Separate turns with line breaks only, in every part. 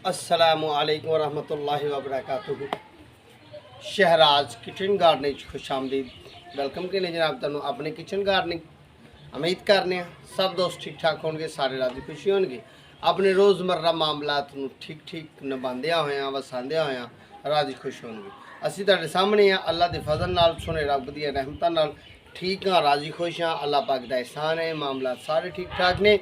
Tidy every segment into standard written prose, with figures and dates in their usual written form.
अस्सलामुअलैकुम वरहमतुल्लाहि वबरकातुहू। Shahraj kitchen gardening खुश आमदीद। वेलकम कहने जनाब तुहानू अपने किचन गार्डनिंग। उम्मीद करने सब दोस्त ठीक ठाक होंगे, सारे राजी खुशी होंगे, अपने रोज़मर्रा मामलात नू ठीक ठीक निभांदिया होया वसांदिया होया राजी खुश होंगे। असी तुहाडे सामने हाँ, अल्लाह के फजल नाल सोने रब दी रहमतां नाल ठीक हाँ, राजी खुश हाँ। अल्लाह पाक दा एहसान है, मामलात सारे ठीक ठाक ने।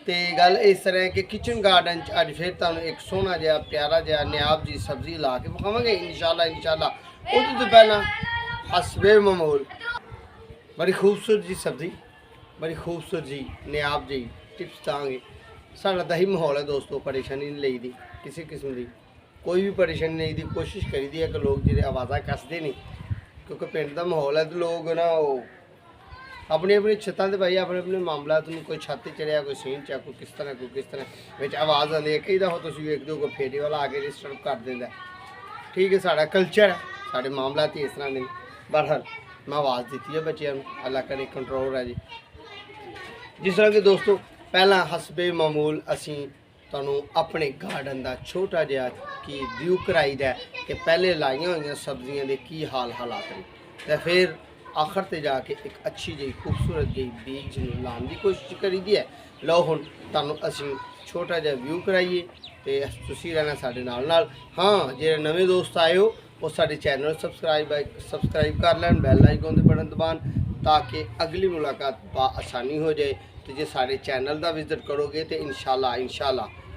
तो गल इस तरह है कि किचन गार्डन अज फिर तुहानू एक सोहना जिहा प्यारा जिहा नियाब जी सब्जी ला के विखावांगे इंशाअल्लाह। उस तो पहला हसबे मामूल बड़ी खूबसूरत जी सब्जी, बड़ी खूबसूरत जी नियाब जी टिप्स देंगे। साढ़ा तो ही माहौल है दोस्तों, परेशानी नहीं ली दी किसी किस्म की, कोई भी परेशानी नहीं दी। कोशिश करी दी है कि लोग जो आवाज़ा कसते नहीं, क्योंकि पिंड का माहौल है तो लोग ना वो अपनी अपनी छत्तां ते भाई अपने अपने मामलात में, कोई छत चढ़िया, कोई सीन चा, कोई किस तरह विच आवाज़ आती है। कई दफ़ा तुम वेखते हो कोई फेरी वाला आके डिस्टर्ब कर देता। ठीक है, साड़ा कल्चर है, साढ़े मामलात ही इस तरह नहीं। बहरहाल मैं आवाज़ दी है बच्चों, अल्लाह करे कंट्रोल है जी। जिस तरह कि दोस्तों पहला हसबे मामूल असी तुहानू अपने गार्डन का छोटा जिहा कि व्यू कराई दा कि पहले लाइया हुई सब्जियां दे की हालात ने, तो फिर आखिर ते जाके एक अच्छी जी खूबसूरत जी बीज लाने की कोशिश करी दी है। लो हुण तुहानू असी छोटा जिहा व्यू कराइए तो तुसीं रहना साडे नाल। हाँ, जे नवे दोस्त आए हो वो साडे चैनल सबसक्राइब कर लैन, बैल आइकन दे बटन दबान, ताकि अगली मुलाकात आसानी हो जाए। तो जे साडे चैनल का विजिट करोगे तो इंशाअल्लाह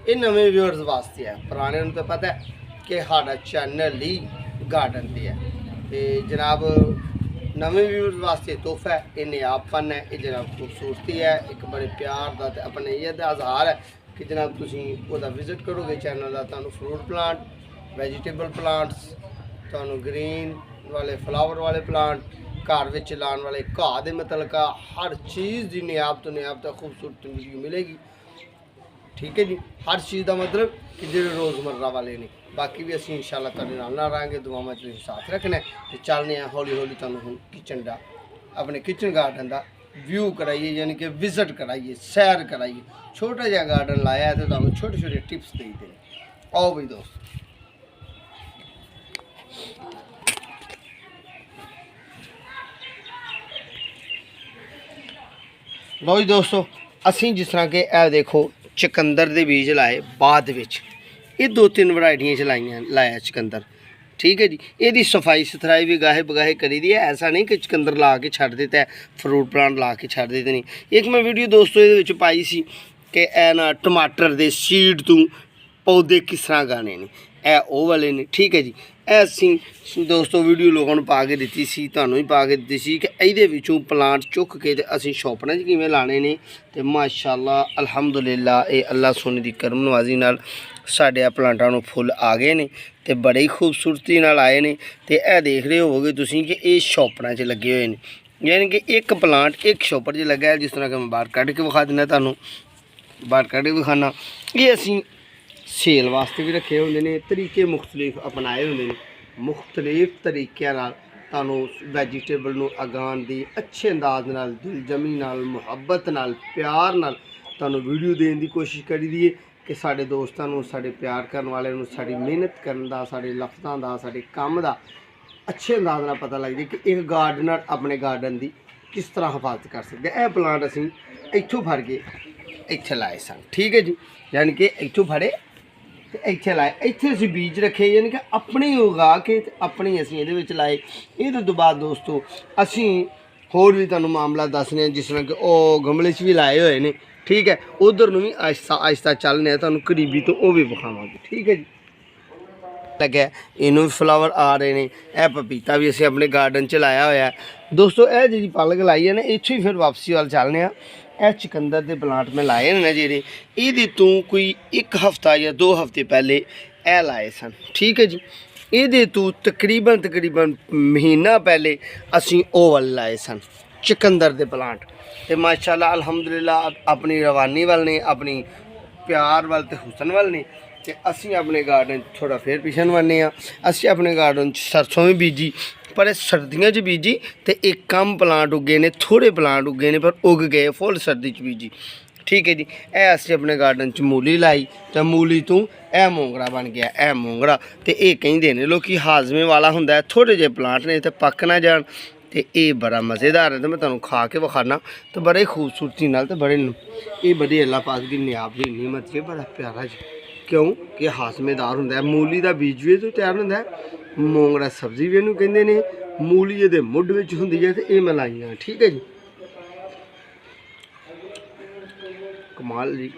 ये नवे व्यूअर्स वास्ते है, पुराने तो पता है कि साडा चैनल ही गार्डन पे है। तो जनाब नवे व्यूअर्स वास्ते तोहफा है, ये नयाबपन है, ये जनाब खूबसूरती है, एक बड़े प्यार का तो अपने ये आधार है कि जनाब तुसीं ओहदा विजिट करोगे चैनल का, तुहानू फ्रूट प्लांट, वैजीटेबल प्लांट्स, तुहानू ग्रीन वाले फ्लावर वाले प्लांट, घर विच लाने वाले घाह दे मुतलका हर चीज़ की नियाब तो खूबसूरत वीडियो मिलेगी। ठीक है जी, हर चीज़ का मतलब कि जो रोज़मर्रा वाले ने। बाकी भी असीं इंशाअल्लाह तुहाडे नाल रहांगे, दुआवां च साथ रखना है। तो चलने हौली हौली तुहानू हुण किचन का, अपने किचन गार्डन का व्यू कराइए, यानी कि विजिट कराइए, सैर कराइए। छोटा जिहा गार्डन लाया है तो तुहानू छोटे छोटे टिप्स दे देने। आओ भाई दोस्त। लो जी दोस्तों, असीं जिस तरह के ए देखो चुकंदर के बीज लाए बाद विच, ये 2-3 वराइटियां च लाया चुकंदर। ठीक है जी, ये सफाई सुथराई भी गाहे बगाहे करी दी है। ऐसा नहीं कि चुकंदर ला के छड़ देता है, फ्रूट प्लांट ला के छड़ देते नहीं। एक मैं वीडियो दोस्तों ये पाई सी कि ए ना टमाटर के सीड तू पौधे किस तरह गाने ने, ए ओ वाले ने। ठीक है जी, असीं दोस्तों वीडियो लोगों ने पा के दी सी, तुहानू भी पा के दी सी कि इहदे विचों प्लांट चुक के ते असीं शॉपना च किवें लाने ने। ते माशाअल्लाह अल्हम्दुलिल्लाह ये अल्लाह सोने की करम नवाजी नाल साडे प्लांटां नूं फुल आ गए ने ते बड़ी खूबसूरती नाल आए ने। ते ए देख रहे होवोगे तुसीं कि ये शॉपना च लगे हुए ने, यानी कि एक प्लांट एक शॉपर च लगा है। जिस तरह कि मैं बाहर कढ़ के विखा दिना, तुहानू बाहर कढ़ के विखाना। ये असीं सेल वास्ते भी रखे होंगे ने, तरीके मुख्तलिफ अपनाए होंगे ने। मुख्तलिफ तरीक़े नाल तुहानू वैजीटेबल नूं अगान दी अच्छे अंदाज नाल, दिलजमी नाल, मुहब्बत नाल, प्यार नाल तुहानू वीडियो देने की कोशिश करी दी है कि साडे दोस्तां नूं, साडे प्यार करने वाले नूं साडी मेहनत करन दा, साडे लफ्ज़ां दा, साडे काम दा अच्छे अंदाज नाल पता लग जाए कि एक गार्डनर अपने गार्डन की किस तरह हिफाजत कर सकते। यह प्लांट असीं इत्थों फड़ के इत्थे लाए सन। ठीक है जी, यानी कि इत्थों फड़े तो इत्थे लाए, इत्थे असीं बीज रखे, यानी कि अपने ही उगा के अपने असीं इहदे विच लाए। ये तो बाद दोस्तों असीं होर भी तुहानू मामला दसने, जिस तरह कि वह गमले च भी लाए हुए ने। ठीक है, उधर भी आहिस्ता आहिस्ता चलने, तुहानू करीबी तो वह भी विखावांगे। ठीक है जी, लगे इनू भी फ्लावर आ रहे हैं। यह पपीता भी असीं अपने गार्डन च लाया होया है दोस्तों। यह जी पालक लाई है ना, इत्थों ही फिर वापसी वाल चलने। यह चुकंदर के प्लांट में लाए ना जेरे, ये तो कोई 1 हफ्ता या 2 हफ्ते पहले ए लाए सन। ठीक है जी, ये तो तकरीबन महीना पहले असीं ओ वाले लाए सन चुकंदर के प्लांट। तो माशाअल्लाह अल्हम्दुलिल्लाह अपनी रवानी वाल ने, अपनी प्यार वाल ते हुसन वाल ने। तो असीं अपने गार्डन थोड़ा फिर पिछन बनने, असीं अपने गार्डन सरसों भी बीजी, पर सर्दियों बीजी तो एक कम प्लांट उगे ने, थोड़े प्लांट उगे ने, पर उग गए फुल सर्दी बीजी। ठीक है जी। ए असीं अपने गार्डन च मूली लाई तो मूली तू ए मोंगरा बन गया, ए मोंगरा। तो ये कहिंदे ने लोग हाजमे वाला हुंदा है, थोड़े जे प्लांट ने तो पक ना जान। तो ये बड़ा मज़ेदार है, तो मैं तुहानूं खा के विखाना तो बड़े खूबसूरती नाल तो बड़े ये बड़ी अल्लाह पाक की नियाब दी नियमत है, बड़ा प्यारा जी। क्यों कि हाजमेदार हुंदा है। मूली का बीज भी तो तैयार हुंदा है, मोंगरा सब्जी भी इहनूं कहंदे ने, मूली ये मुੱਢ विच हुंदी है। तो ये मैं लाइयां, ठीक है जी, कमाल जी,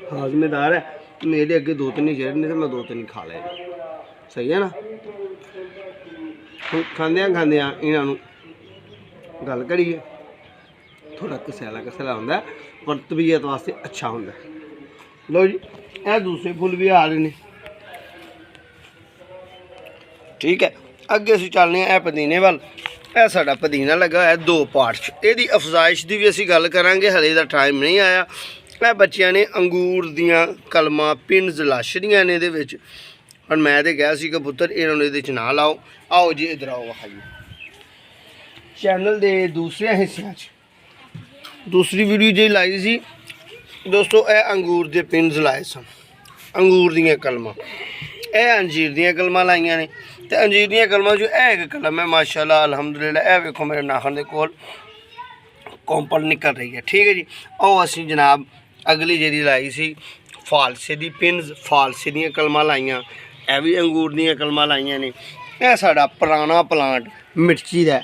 हाजमेदार है। मेरे अगे 2-3 ही जेड़ ने तो मैं 2-3 ही खा ले, सही है ना। खांदियां इन्हों गल करिए, थोड़ा कसैला होंदा है पर तबीयत वास्ते अच्छा होंदा है। लो जी, यह दूसरे फुल भी आ रहे हैं, ठीक है। अगे असीं चलने हैं पुदीने वाल। यह साडा पुदीना लगा है 2 पार्ट। यदी अफजाइश की भी असीं गल करांगे, हले दा टाइम नहीं आया। मैं बच्चियां ने अंगूर दियां कलमां पिंस लश दियां ने इहदे विच, और मैं तो कहा सी कि पुत्तर इन्होंने ये ना लाओ। आओ जी इधर आओ, विखाइए चैनल के दूसरे हिस्सों दूसरी वीडियो जी लाई सी दोस्तों। यह अंगूर के पिंस लाए सन, अंगूर दियां कलमां, यह अंजीर दियां कलमां लाइयां ने। तो अंजीर दियां कलमां जो एक कलम है माशाअल्लाह अलहमदुलिल्लाह, यह वेखो मेरे नाखन के कोल कॉम्पल निकल रही है, ठीक है जी। आओ असीं जनाब अगली जी लाई सी फालसे दी पिंस, फालसे दियां कलमां लाइयां, यह भी अंगूर दियां कलमां लाइयां ने। यह साडा पुराना प्लांट मिर्ची दा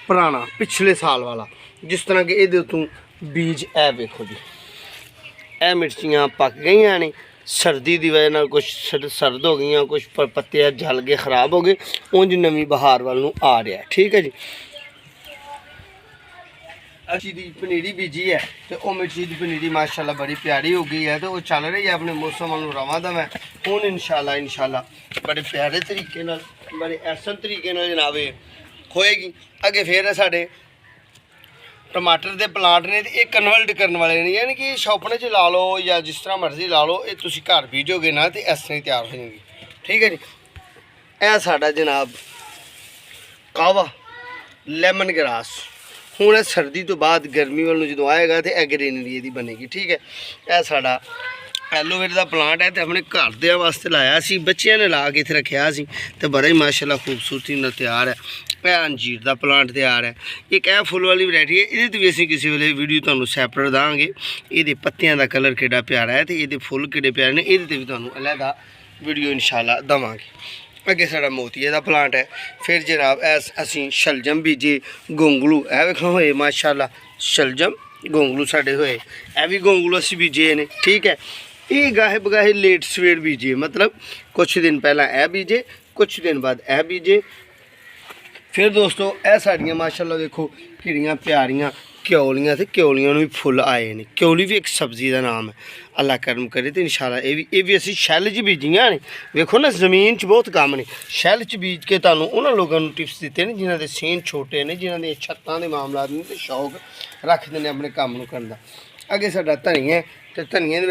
पुराना पिछले साल वाला, जिस तरह के ये तू बीज है वेखो जी। यह मिर्चियाँ पक गई ने, सर्दी की वजह नाल कुछ सर्द हो गई, कुछ पत्ते जल के खराब हो गए, उंज नवीं बहार वाल नूं आ रहा है, ठीक है जी। मिर्ची की पनीरी बीजी है तो वह मिर्ची की पनीरी माशाल्लाह बड़ी प्यारी हो गई है। तो वो चल रही है अपने मौसम वालों रवा दा मैं हूँ इंशाल्लाह बड़े प्यारे तरीके नाल, बड़े ऐसन तरीके नाल जनाब होएगी। अगे फिर साढ़े टमाटर के प्लांट ने, ये कन्वर्ट करने वाले ने, यानी कि शॉपने च ला लो या जिस तरह मर्जी ला लो, ये तुसीं घर बीजोगे ना तो इस तरह तैयार हो जाएगी, ठीक है जी। यह साडा जनाब कावा लैमन ग्रास हूँ सर्दी तो बाद गर्मी वालों जो आएगा तो यह ग्रीनरी की बनेगी, ठीक है। यह साडा एलोवेरा का प्लांट है, तो अपने घर दे वास्ते लाया सी, बच्चियां ने ला के इत्थे रखिया सी, तो बड़ा ही माशाल्लाह खूबसूरती नाल तैयार है। यह अंजीर का प्लांट तैयार है। एक यह फुल वाली वैरायटी है, ये भी असीं किसी वेले वीडियो तुहानूं सैपरेट दांगे। ये पत्तियां का कलर कितना प्यारा है, तो ये फुल कितने प्यारे ने, ये भी तुहानूं अलहदा वीडियो इंशाल्लाह देवांगे। अगे साडा मोतिये का प्लांट है। फिर जनाब असीं शलजम बीजे, गोंगलू यह वेखो होए माशाल्लाह, शलजम गोंगलू साडे होए, यह भी गोंगलू असीं बीजे ने, ठीक है। ये गाहे बगाहे लेट सवेर बीजे, मतलब कुछ दिन पहला यह बीजे, कुछ दिन बाद यह बीजे। फिर दोस्तों यह साड़ियाँ माशाल्लाह देखो किड़ियाँ प्यारियाँ क्योलियाँ, तो क्योलियाँ भी फुल आए ने। क्योली भी एक सब्जी का नाम है, अल्लाह करम करे तो इंशाल्लाह ये भी असीं शैल च बीजियां ने। वेखो ना ज़मीन च बहुत काम ने, शैल च बीज के तुहानूं उन्हां लोगों नूं टिप्स दिते ने जिन्हां दे सीन छोटे ने, जिन्हां दे छत्तां दे मामलात ने ते शौक रखदे ने अपने काम नूं करन दा। अगे साडा धनिया, तो धनिया दे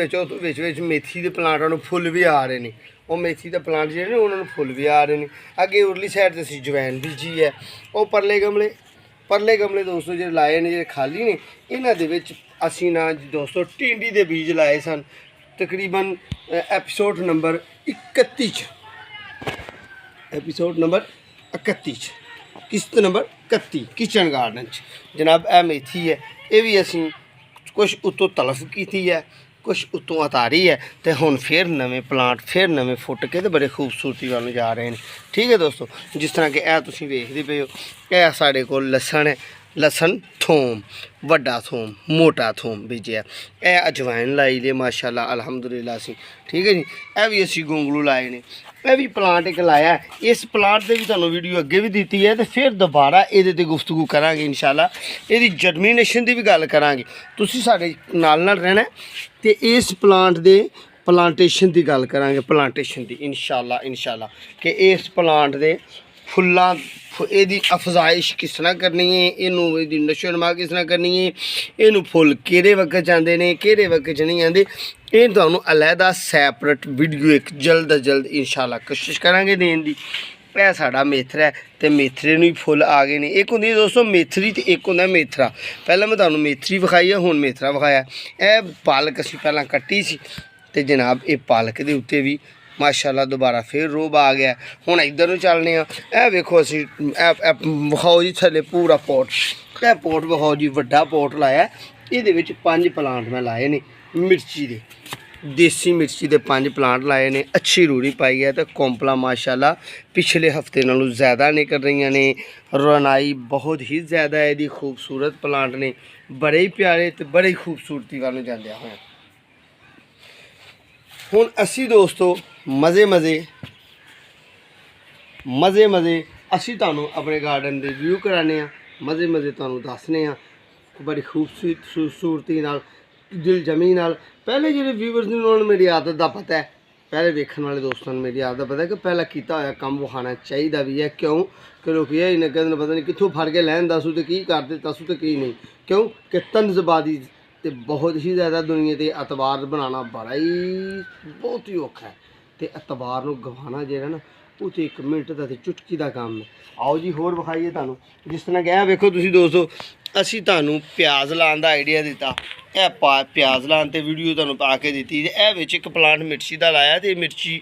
विच मेथी के प्लांटां नूं फुल भी आ रहे हैं। वो मेथी का प्लांट जिहड़े ने उन्हां नूं फुल भी आ रहे हैं। अगे उरली साइड ते असीं जवैन बीजी है। वो परले गमले दोस्तों जो लाए ने, जो खाली ने, इन्हां दे विच असीं ना दोस्तों टिंडी के बीज लाए सन, तकरीबन एपीसोड नंबर 31 किस्त नंबर 31 किचन गार्डन जनाब। यह मेथी है, ये भी असीं कुछ उत्तों तलफ की है, कुछ उत्तों अतारी है, तो हुण फिर नवे प्लांट फिर नवे फुट के तो बड़े खूबसूरती वाल जा रहे हैं, ठीक है दोस्तों। जिस तरह के यह तुसीं वेखदे पे हो, यह साढ़े कोल लसन है, लसन थोम, वड्डा थोम, मोटा थोम बीजिया। यह अजवाइन लाई ले माशाल्लाह अलहमदुलिल्लाह असीं, ठीक है जी। यह भी असीं गोंगलू लाए ने, यह भी प्लांट एक लाया है। इस प्लांट से भी तुहानूं वीडियो अगे भी दी है, तो फिर दोबारा ये गुफ्तगू करांगे इंशाल्लाह। ये जर्मीनेशन की भी गल करांगे, तुसीं साडे नाल रहना है, तो इस प्लांट दे प्लांटेशन की गल करांगे, प्लांटेशन की इंशाल्लाह कि इस प्लांट दे फुल्लां यदी अफजाइश किस तरह करनी है, इनू नशो नमा किस तरह करनी है, इनू फुल किहड़े वक्त आते हैं, किहड़े वक्त नहीं आते, ये तुहानूं अलहदा सैपरेट वीडियो एक जल्द अज जल्द इंशाल्लाह कोशिश करांगे देने की। ਇਹ ਸਾਡਾ ਮੇਥਰਾ ਤੇ ਮੇਥਰੇ ਨੂੰ ਹੀ ਫੁੱਲ ਆ ਗਏ ਨੇ। ਇੱਕ ਹੁੰਦੀ ਦੋਸਤੋ ਮੇਥਰੀ ਤੇ ਇੱਕ ਹੁੰਦਾ ਮੇਥਰਾ। ਪਹਿਲਾਂ ਮੈਂ ਤੁਹਾਨੂੰ ਮੇਥਰੀ ਵਿਖਾਈ ਹੈ, ਹੁਣ ਮੇਥਰਾ ਵਿਖਾਇਆ। ਇਹ ਪਾਲਕ ਅਸੀਂ ਪਹਿਲਾਂ ਕੱਟੀ ਸੀ ਤੇ ਜਨਾਬ ਇਹ ਪਾਲਕ ਦੇ ਉੱਤੇ ਵੀ ਮਾਸ਼ਾਅੱਲਾ ਦੁਬਾਰਾ फिर रोब आ गया। हुण इधर ਨੂੰ ਚੱਲਨੇ ਆ। ਇਹ ਵੇਖੋ ਅਸੀਂ ਵਿਖਾਓ ਜੀ ਥੱਲੇ ਪੂਰਾ ਪੋਟ, ਇਹ ਪੋਟ ਵਿਖਾਓ ਜੀ, ਵੱਡਾ ਪੋਟ ਲਾਇਆ। ਇਹਦੇ ਵਿੱਚ 5 ਪਲਾਂਟ ਮੈਂ ਲਾਏ ਨੇ ਮਿਰਚੀ ਦੇ, देसी मिर्ची के 5 प्लांट लाए ने। अच्छी रूड़ी पाई है तो कौंपला माशाल्लाह पिछले हफ्ते नालों ज़्यादा निकल रही ने। रनाई बहुत ही ज़्यादा है, यदि खूबसूरत प्लांट ने, बड़े ही प्यारे तो बड़े ही खूबसूरती वालों जाते हैं। हुण असी दोस्तों मज़े मज़े असी तुहानूं अपने गार्डन के व्यू कराने, मज़े तुहानूं दसने, बड़ी खूबसूरती नाल, दिल जमी नाल। पहले जो व्यूवर्स ने उन्होंने मेरी आदत का पता है, पहले देखने वाले दोस्तों ने मेरी आदत पता है कि पहला किया होया काम विखाना चाहिए भी है। क्यों कि लोग यही नहीं कहते पता नहीं कितों फड़ के लैन दसू तो की करते दसू तो की नहीं। क्यों कि तंजबादी तो बहुत ही ज़्यादा दुनिया से एतबार बनाना बड़ा ही बहुत ही औखा है। तो एतबार को गवाना जो ना वो तो 1 मिनट का तो चुटकी का काम है। आओ जी होर विखाइए तुहानूं। जिस तरह कहा वेखो तुसीं दोस्तों, असी तुहानूं प्याज लाने का आइडिया दिता, यह प्याज लाने ते वीडियो तुहानूं पा के दी। यह विच एक प्लांट मिर्ची का लाया, तो मिर्ची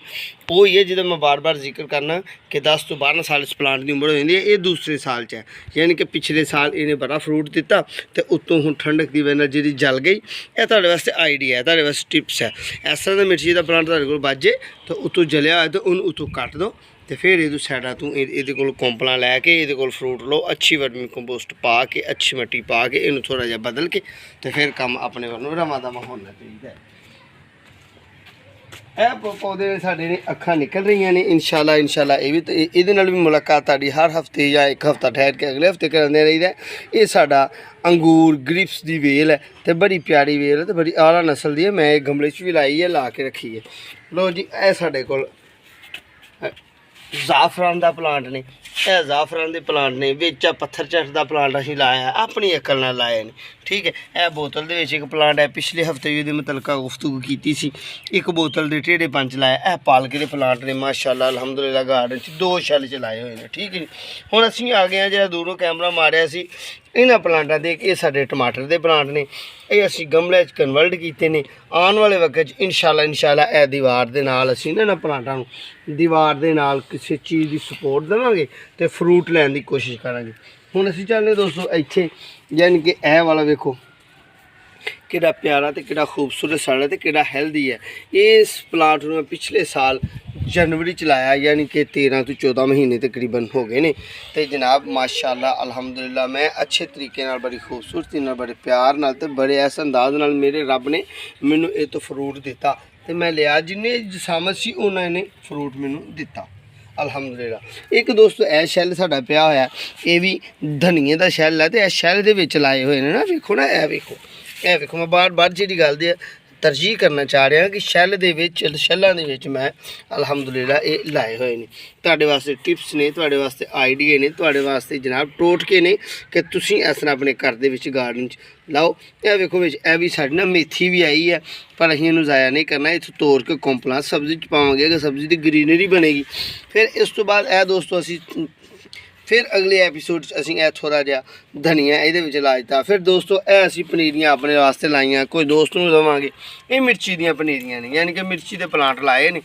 वो ही है जिहदा मैं बार बार जिक्र करना कि 10 तो 12 साल इस प्लांट की उम्र हो जाती है। ये दूसरे साल च है, यानी कि पिछले साल इन्हें बड़ा फ्रूट दिता तो उत्तों हुण ठंडक की वजह जी जल गई। यह तुहाडे वास्ते आइडिया है, तुहाडे वास्ते टिप्स है। इस तरह का मिर्ची का प्लांट तुहाडे कोल बचे तो उत्तों जलिया होया तो उन्होंने उत्तों कट दो, तो फिर ये साइडा तू ये कौंपला लैके ये फ्रूट लो, अच्छी वर्मी कंपोस्ट पा के, अच्छी मिट्टी पा के, इन्हूं थोड़ा जिहा बदल के तो फिर काम अपने वालों रवा दवा होना चाहिए। यह पौधे साढ़े ने अखा निकल रही ने। इंशाल्लाह ये भी ये भी मुलाकात ताड़ी हर हफ्ते या 1 हफ्ता ठहर के अगले हफ्ते करते रहीदा। ये साडा अंगूर ग्रिप्स की वेल है, तो बड़ी प्यारी वेल है, तो बड़ी आला नस्ल की है। मैं गमले च भी लाई है, ला के रखी है। लो जी यह साढ़े कोल जाफरान का प्लांट ने, यह जाफरान के प्लांट ने। विच पत्थर चट का प्लांट असीं लाया, अपनी अकल नाल लाए ने, ठीक है। यह बोतल दे विच एक प्लांट है, पिछले हफ्ते भी ये मुतलका गुफ्तगू की सी। एक बोतल के टेढ़े पंच लाया। यह पालक के प्लांट ने माशाल्लाह अलहमदुलिल्लाह गार्डन 2 शैल च लाए हुए हैं, ठीक है जी। हुण असीं आ गए हैं, जो दूरों कैमरा मारिया सी इन्हां प्लांटां दे, ये साडे टमाटर के प्लांट ने, ये असीं गमले च कन्वर्ट किए ने। आने वाले वक्त इंशाल्लाह यह दीवार दे नाल असीं इन्हां प्लांटां नूं दीवार दे नाल किसी चीज़ की सपोर्ट देवांगे तो फ्रूट लैण दी कोशिश करांगे। हुण असीं चलने दोस्तों इत्थे, यानी कि यह वाला वेखो कितना प्यारा तो कितना खूबसूरत साड़ा तो कितना हेल्दी है। इस प्लांट में पिछले साल जनवरी चलाया, यानी कि 13 तो 14 महीने तकरीबन हो गए ने। तो जनाब माशाल्लाह अल्हम्दुलिल्लाह मैं अच्छे तरीके नाल, बड़ी खूबसूरती नाल, बड़े प्यार नाल ते बड़े इस अंदाज नाल मेरे रब ने मैनू ये तो फ्रूट दिता, तो मैं लिया जिन्हें जसामत सी उन्होंने फ्रूट मैनू दिता अल्हम्दुलिल्लाह। एक दोस्तों यह शैल साडा पिया होया, ये भी धनिए का शैल है, तो इस शैल दे विच लाए हुए ने ना। वेखो ना यह वेखो मैं बार बार जी गल दी तरजीह करना चाह रहा कि शैल दे विच शैलों दे विच मैं अल्हम्दुलिल्लाह ये लाए हुए ने। तुहाडे वास्ते टिप्स ने, तुहाडे वास्ते आइडिया ने, तुहाडे वास्ते जनाब टोटके ने कि तुसीं इस तरह अपने घर दे विच गार्डन च लाओ। यह वेखो विच यह भी साडी ना मेथी भी आई है, पर असीं इहनूं ज़ाया नहीं करना, इत्थों तोड़ के कौंपला सब्जी च पावांगे कि सब्जी की ग्रीनरी बनेगी। फिर इस तो बाद यह दोस्तों असीं फिर अगले एपीसोड असीं थोड़ा जिहा धनिया ये ला दिता। फिर दोस्तों यह असीं पनीरियाँ अपने वास्ते लाइया, कोई दोस्त नूं देवांगे। ये मिर्ची दियां पनीरियां ने, यानी कि मिर्ची के प्लांट लाए ने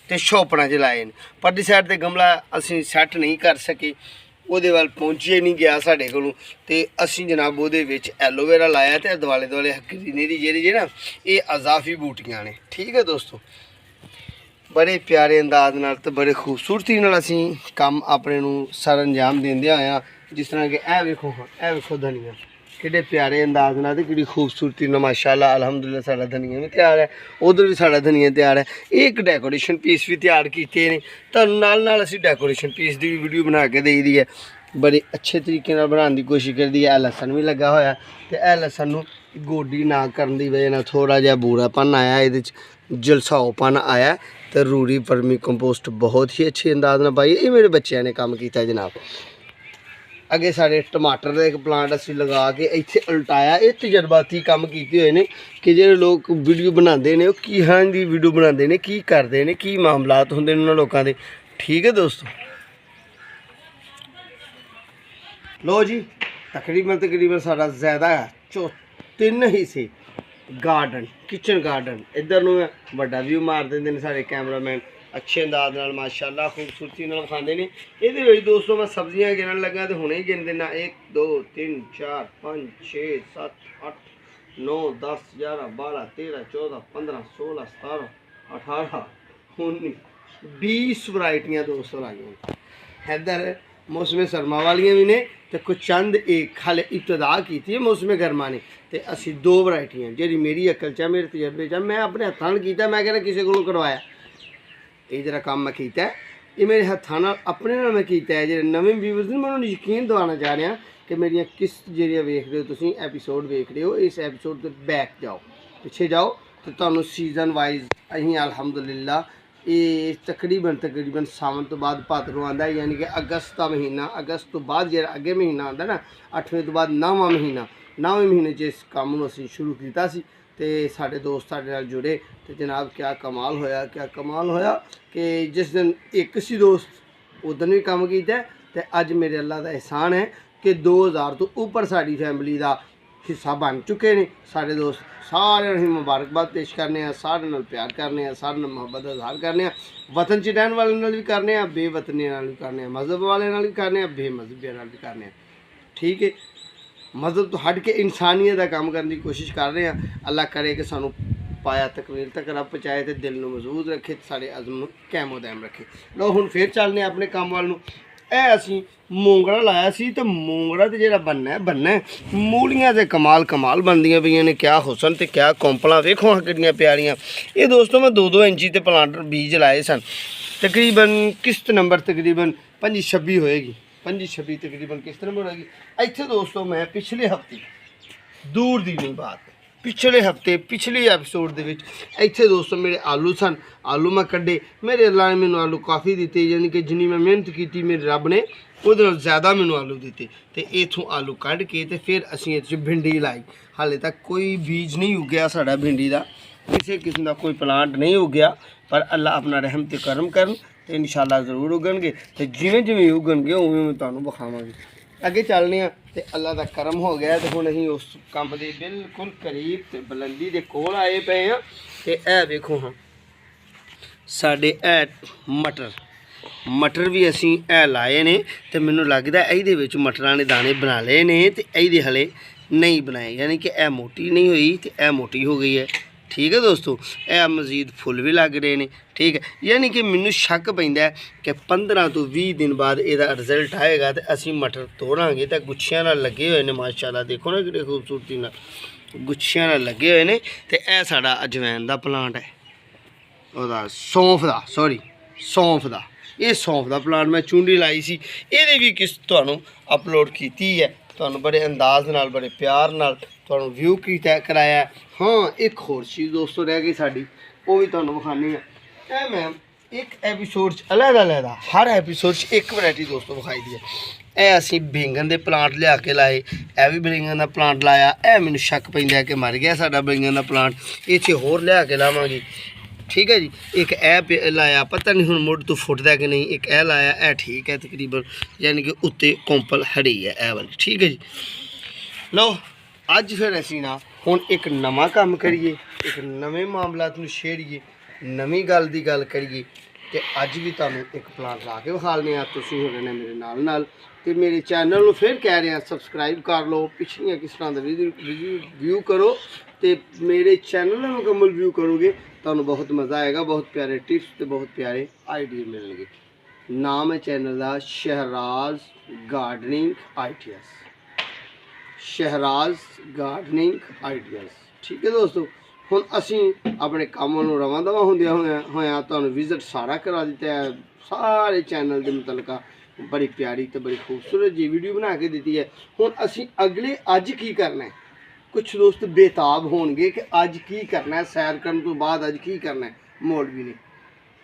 तो शोपना च लाए ने। परली साइड ते गमला असीं सैट नहीं कर सके, ਉਹਦੇ ਵੱਲ ਪਹੁੰਚੇ नहीं गया साढ़े कोलों, तो असीं जनाब ਉਹਦੇ ਵਿੱਚ एलोवेरा लाया, तो दुआले दुआले ग्रीनरी जी ना ये अजाफी बूटियां ने, ठीक है दोस्तों। बड़े प्यारे अंदाज नाल ते बड़े खूबसूरती नाल असीं काम अपने नूं सर अंजाम देंदे आया। जिस तरह कि यह वेखो धनिया कितने प्यारे अंदाज नाल ते कितनी खूबसूरती नाल माशाल्लाह अल्हम्दुलिल्लाह साडा धनिया भी तैयार है, उधर भी साडा धनिया तैयार है। एक डेकोरेशन पीस भी तैयार किए ने, तुहानूं नाल असीं डेकोरेशन पीस की भी वीडियो बना के देई दी है, बड़े अच्छे तरीके नाल बनाने की कोशिश करदी है। लसन भी लगा होया, तो यह लसन नूं गोडी ना करन दी वजह नाल थोड़ा जिहा बूरापन आया, इहदे च जलसाओपन आया, तो रूड़ी वर्मी कंपोस्ट बहुत ही अच्छे अंदाज नाल पाई। ये मेरे बच्चों ने काम किया जनाब। अगे साढ़े टमाटर का एक प्लांट असीं लगा के इत्थे उल्टाया। ये तजर्बाती काम किए हुए हैं कि जो लोग वीडियो बनाते हैं की हाँ जी वीडियो बनाते हैं की करते हैं की मामलात होंगे उन्होंने लोगों के, ठीक है दोस्तों। लो जी तकरीबन सारा ज़्यादा है 3 हिस्से गार्डन किचन गार्डन इधर नूं बड़ा व्यू मार देंगे ने सारे कैमरामैन अच्छे अंदाज नाल माशाअल्लाह खूबसूरती नाल खांदे ने। इहदे विच दोस्तों मैं सब्जियां गिनन लगा तो हुणे ही गिन देना 1 2 3 4 5 6 7 8 9 10 11 12 13 14 15 16 17 18 19 20 वैरायटियां दोस्तों लाइयां। इधर मौसम सरमा वालियां भी ने तो कुछ चंद एक हाले इब्तदा की है मौसम गर्मा ने तो असी 2 वैरायटियां जी मेरी अकल च मेरे तजर्बे च मैं अपने हत्थों नाल कीता मैं कहना किसी को करवाया ये जरा काम मैं किया ये मेरे हत्थों नाल अपने नाल मैं किया है। जो नवे व्यूअर्स ने मैं उन्होंने यकीन दिवाना चाह रहा कि मेरिया किस्त ਜਿਹੜੀਆਂ वेख रहे हो तुम एपीसोड वेख रहे हो इस एपीसोड के बैक जाओ पिछे जाओ तो तुहानू सीजन वाइज अहीं अल्हम्दुलिल्लाह ये तकरीबन सावन तो बाद भादरों आता है यानी कि अगस्त का महीना अगस्त तो बाद जो अगे महीना आता ना 8वें तो बाद 9वां महीना 9वें महीने इस काम को असीं शुरू किया तो साढ़े दोस्त साढ़े नाल जुड़े तो जनाब क्या कमाल होया कि जिस दिन एक सी दोस्त उस दिन भी काम किया तो अज मेरे अल्लाह का एहसान है कि 2000 तो ऊपर साड़ी फैमिली का हिस्सा बन चुके हैं। साढ़े दोस्त सारे असीं मुबारकबाद पेश करने सारे नाल प्यार करने सारे नाल मुहब्बत इजहार करने वतन च रहने वाले नाल भी करने बेवतनी नाल भी करने मजहब वाले नाल भी करने बेमजहबिया नाल भी करने ठीक है। मजहब तो हट के इंसानियत का काम करने की कोशिश कर रहे हैं। अल्लाह करे कि सानू पाया तकमील तक रब पहुँचाए तो दिल में मजबूत रखे सारे अज़म कैमो दैम रखे। लो हुण फिर चलने अपने काम वाल नूं असी मोंगड़ा लाया सी तो मोंगड़ा तो जो बनना है मूलियां तो कमाल बनदियां पईयां ने क्या हुसन तो क्या कौंपलां वेखो हाँ कितनियां प्यारियां। ये दोस्तों मैं 2-2 इंची ते प्लांटर बीज लाए सन तकरीबन किस्त नंबर तकरीबन 25-26 होएगी 25-26 तकरीबन किस्त नंबर होएगी। इत्थे दोस्तों मैं पिछले हफ्ते दूर दी नहीं बात पिछले हफ्ते पिछले एपीसोड दे विच इत्थे दोस्तों मेरे आलू सन आलू मैं कड्डे मेरे अल्लाह ने मैनू आलू काफ़ी दिते यानी कि जिन्नी मैं मेहनत की मेरे रब ने उहदे नाल ज़्यादा मैनू आलू दिते तो इत्थों आलू कढ़ के तो फिर असीं इत्थे भिंडी लाई। हाले तक कोई बीज नहीं उगया साड़ा भिंडी का किसी किस्म का कोई प्लांट नहीं उगया पर अल्लाह अपना रहम ते करम करन तो इंशाअल्लाह जरूर उगणगे तो जिवें जिवें उगणगे उवें उवें तुहानूं विखावांगे। अगे चलने तो अल्लाह का करम हो गया तो हुण असीं उस कंब दे बिल्कुल करीब ते बुलंदी दे कोल आए पे हैं ते ए वेखो हाँ साडे मटर भी असीं ए लाए ने तो मैनूं लगदा इहदे विच मटरां ने दाने बना लए ने ते इहदे हले नहीं बनाए यानी कि ए मोटी नहीं हुई तो ए मोटी हो गई है ठीक है दोस्तों। यह मजीद फुल भी लग रहे हैं ठीक है यानी कि मैनू शक पैंदा है कि 15 तो 20 दिन बाद यदा रिजल्ट आएगा तो असी मटर तोड़ांगे तो गुच्छियां नाल लगे हुए हैं माशाअल्लाह देखो ना कि खूबसूरती नाल गुच्छियां नाल लगे हुए हैं। तो यह साडा अजवैन का प्लांट है वह सौंफ का ये सौंफ का प्लांट मैं चूंडी लाई सी ये भी किस्त तुहानूं अपलोड की है तुहानूं बड़े अंदाज नाल बड़े प्यार नाल तुहानूं व्यू कीता कराया। हाँ एक होर चीज़ दोस्तों रह गई साड़ी वो भी तुहानूं विखानी है मैं एक एपीसोड अलग हर एपीसोड एक वैरायटी दोस्तों विखाई दी है। यह असीं बैंगन के प्लांट लिया के लाए यह भी बैंगन का प्लांट लाया यह मैनूं शक पैंदा कि मर गया साडा बैंगन का प्लांट इत्थे होर लिया के लावांगे ठीक है जी। एक ए लाया पता नहीं हुण मुड़ तो फुटदा कि नहीं एक ए लाया ए ठीक है तकरीबन यानी कि उत्ते कौंपल हड़ी है ए वाली ठीक है जी। लो अज फिर असीं ना हुण एक नवां काम करिए एक नवे मामलात नूं छेड़िए नवीं गल दी गल करिए तो अज भी तुहानूं एक प्लांट ला के विखालने तुसीं हो रहे मेरे नाल तो मेरे चैनल नूं फिर कह रहे हैं सबसक्राइब कर लो पिछलियां किस तरह व्यू करो तो मेरे चैनल का मुकम्मल व्यू करोगे तो बहुत मज़ा आएगा बहुत प्यारे टिप्स तो बहुत प्यारे आइडिया मिलेंगे। नाम है चैनल का शहराज गार्डनिंग आइडियाज़ ठीक है दोस्तों। हुण असीं अपने कामों नूं रवां दवां होंदियां तुहानूं विजिट सारा करा दिता है सारे चैनल के मुतलका बड़ी प्यारी तो बड़ी खूबसूरत जी वीडियो बना के दी है। हुण असीं अगले अज की करना है कुछ दोस्त बेताब होंगे कि अज की करना है सैर करने तो बाद अज की करना है मौलवी ने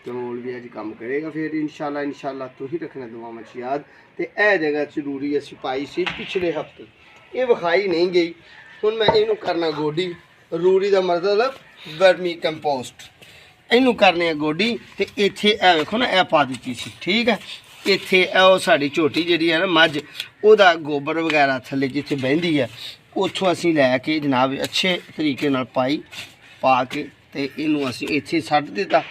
तो मौलवी अज काम करेगा फिर इंशाल्लाह तू ही रखना दुआवां च याद। तो यह जगह जरूरी असीं पाई सी पिछले हफ्ते ये विखाई नहीं गई हुण मैं इनू करना गोडी रूड़ी का मतलब वर्मी कंपोस्ट इनू करने गोडी तो इत्थे ए वेखो ना ए पा दी सी ठीक है ਇੱਥੇ ਉਹ ਸਾਡੀ ਝੋਟੀ ਜਿਹੜੀ ਹੈ ਨਾ ਮੱਝ, ਉਹਦਾ ਗੋਬਰ ਵਗੈਰਾ ਥੱਲੇ ਜਿੱਥੇ ਬਹਿੰਦੀ ਹੈ ਉੱਥੋਂ ਅਸੀਂ ਲੈ ਕੇ ਜਨਾਬ ਅੱਛੇ ਤਰੀਕੇ ਨਾਲ ਪਾ ਕੇ ਤੇ ਇਹਨੂੰ ਅਸੀਂ ਇੱਥੇ ਛੱਡ ਦਿੱਤਾ।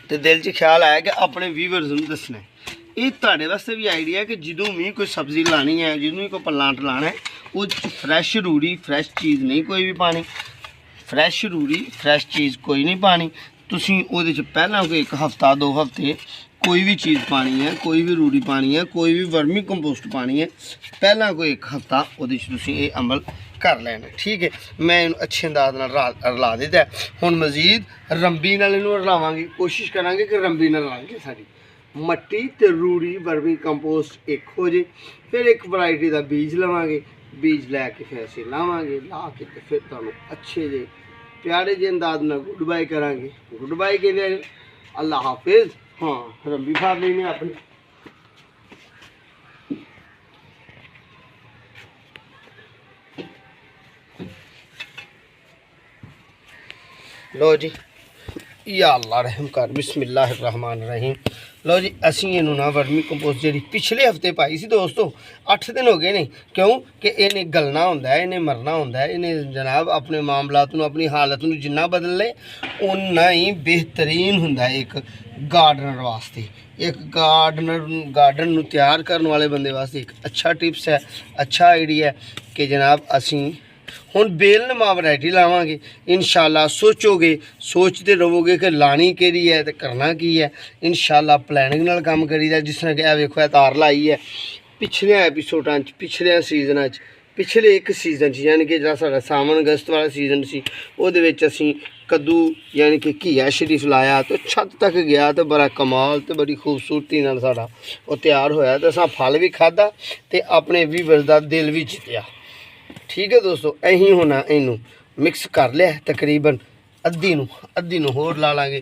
ਤੇ ਦਿਲ 'ਚ ਖਿਆਲ ਆਇਆ ਕਿ ਆਪਣੇ ਵੀਵਰਸ ਨੂੰ ਦੱਸਣਾ। ਇਹ ਤੁਹਾਡੇ ਵਾਸਤੇ ਵੀ ਆਈਡੀਆ ਕਿ ਜਦੋਂ ਵੀ ਕੋਈ ਸਬਜ਼ੀ ਲਾਣੀ ਹੈ, ਜਦੋਂ ਵੀ ਕੋਈ ਪਲਾਂਟ ਲਾਣਾ ਹੈ, ਉਹ ਫਰੈਸ਼ ਰੂੜੀ ਫਰੈਸ਼ ਚੀਜ਼ ਨਹੀਂ ਕੋਈ ਵੀ ਪਾਣੀ, ਫਰੈਸ਼ ਰੂੜੀ ਫਰੈਸ਼ ਚੀਜ਼ ਕੋਈ ਨਹੀਂ ਪਾਣੀ। ਤੁਸੀਂ ਉਹਦੇ 'ਚ ਪਹਿਲਾਂ ਕੋਈ 1 ਹਫ਼ਤਾ 2 ਹਫ਼ਤੇ ਕੋਈ ਵੀ ਚੀਜ਼ ਪਾਣੀ ਹੈ, ਕੋਈ ਵੀ ਰੂੜੀ ਪਾਣੀ ਹੈ, ਕੋਈ ਵੀ ਵਰਮੀ ਕੰਪੋਸਟ ਪਾਣੀ ਹੈ, ਪਹਿਲਾਂ ਕੋਈ 1 ਹਫ਼ਤਾ ਉਹਦੇ 'ਚ ਤੁਸੀਂ ਇਹ ਅਮਲ ਕਰ ਲੈਣਾ। ਠੀਕ ਹੈ, ਮੈਂ ਇਹਨੂੰ ਅੱਛੇ ਅੰਦਾਜ਼ ਨਾਲ ਰਲਾ ਦਿੱਤਾ। ਹੁਣ ਮਜ਼ੀਦ ਰੰਬੀ ਨਾਲ ਇਹਨੂੰ ਰਲਾਵਾਂਗੇ, ਕੋਸ਼ਿਸ਼ ਕਰਾਂਗੇ ਕਿ ਰੰਬੀ ਨਾਲ ਰਲਾਂਗੇ। ਸਾਡੀ ਮੱਟੀ ਤੇ ਰੂੜੀ ਵਰਮੀ ਕੰਪੋਸਟ ਇੱਕ ਹੋ ਜੇ। ਫਿਰ ਇੱਕ ਵੈਰਾਈਟੀ ਦਾ ਬੀਜ ਲਵਾਂਗੇ, ਬੀਜ ਲੈ ਕੇ ਫਿਰ ਅਸੀਂ ਲਾਵਾਂਗੇ, ਲਾ ਕੇ ਤੇ ਫਿਰ ਤੁਹਾਨੂੰ ਅੱਛੇ ਜੇ ਪਿਆਰੇ ਜਿਹੇ ਅੰਦਾਜ਼ ਨਾਲ ਗੁੱਡ ਬਾਏ ਕਰਾਂਗੇ। ਗੁੱਡ ਬਾਏ ਕਹਿੰਦੇ ਅੱਲਾ ਹਾਫਿਜ਼। हाँ रंबी फाड़ लेने अपनी। लो जी या अल्लाह रहम कर, बिस्मिल्लाह रहमान रहीम। लो जी असी इनू ना वर्मी कंपोस्ट जी पिछले हफ्ते पाई सी दोस्तों, 8 दिन हो गए ने, क्यों कि इन्हें गलना होंदा है, इन्हें मरना होंदा है। इन्हें जनाब अपने मामलात नूं अपनी हालत नूं जिन्ना बदल ले उन्ना ही बेहतरीन होंदा है एक गार्डनर वास्ते। एक गार्डन नूं तैयार करने वाले बंदे वास्ते एक अच्छा टिप्स है, अच्छा आइडिया है कि जनाब असी हुण बेलनुमा वैरायटी लावांगे इंशाअल्लाह। सोचोगे सोचते रहोगे कि लानी केड़ी है तो करना की है। इंशाअल्लाह प्लैनिंग नाल काम करीदा। जिस तरह कि आ वेखो तार लाई है पिछले एपीसोडां पिछले सीजनां पिछले एक सीजन यानी कि जो साडा सावन अगस्त वाला सीजन सी उहदे विच असीं कद्दू यानी कि घीया शरीफ लाया तो छत तक गया तो बड़ा कमाल तो बड़ी खूबसूरती नाल साडा वो तैयार होया तो असां फल भी खादा तो अपने व्यूअर्स दा दिल भी जित्तिया। ठीक है दोस्तों, अहीं होना इनू मिक्स कर लिया तकरीबन अद्धी नूं होर ला लांगे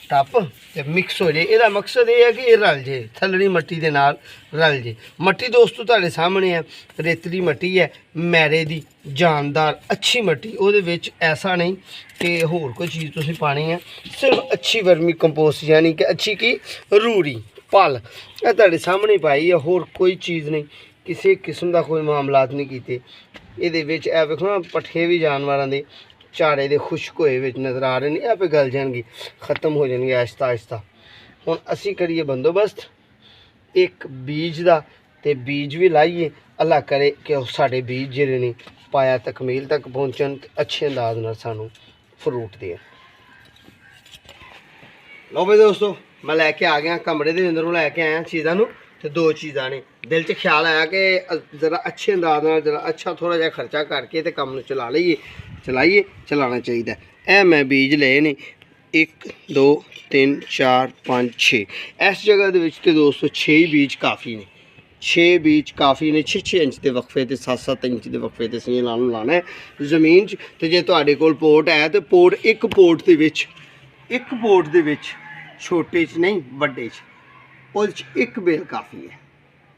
टप ते मिक्स हो जाए। इसदा मकसद ये है कि ये रल जाए थल्लड़ी मट्टी दे नाल रल जाए। मट्टी दोस्तों तुहाडे सामने है, रेतली मट्टी है, मैरे दी जानदार अच्छी मट्टी। उहदे विच ऐसा नहीं कि होर कोई चीज़ तुसीं पानी है, सिर्फ अच्छी वर्मी कंपोस्ट यानी कि अच्छी की रूड़ी पल ये तुहाडे सामने पाई है। होर कोई चीज़ नहीं, किसी किस्म का कोई मामलात नहीं कीते। इहदे विच ए वेखो ना पट्ठे भी जानवरां दे चारे दे खुश्क होए विच नज़र आ रहे हैं, आपे गल जाएंगे ख़त्म हो जाएंगे आहिस्ता आहिस्ता। हुण असी करिए बंदोबस्त एक बीज का ते बीज भी लाइए। अल्लाह करे कि साडे बीज जिहड़े ने पाया तकमील तक पहुँचन, अच्छे अंदाज नाल सानू फ्रूट देन। लो भाई दोस्तों मैं लैके आ गया कमरे के अंदरों लैके आया चीज़ों नू तो 2 चीज़ां ने दिल च ख्याल आया कि ज़रा अच्छे अंदाज नाल जरा अच्छा थोड़ा जिहा खर्चा करके तो काम चला लईए, चलाना चाहिए। ए मैं बीज ले ने 1 2 3 4 5 6 इस जगह दे विच ते दोस्तों 6 ही बीज काफ़ी ने। 6 बीज काफ़ी ने। 6 इंच के वक्फे तो 7 इंच के वक्फे तो असीं लाना है जमीन च। तो जे तुहाडे कोल पोट है तो पोट एक पोट दे विच छोटे च नहीं वड्डे च उस एक बेल काफ़ी है,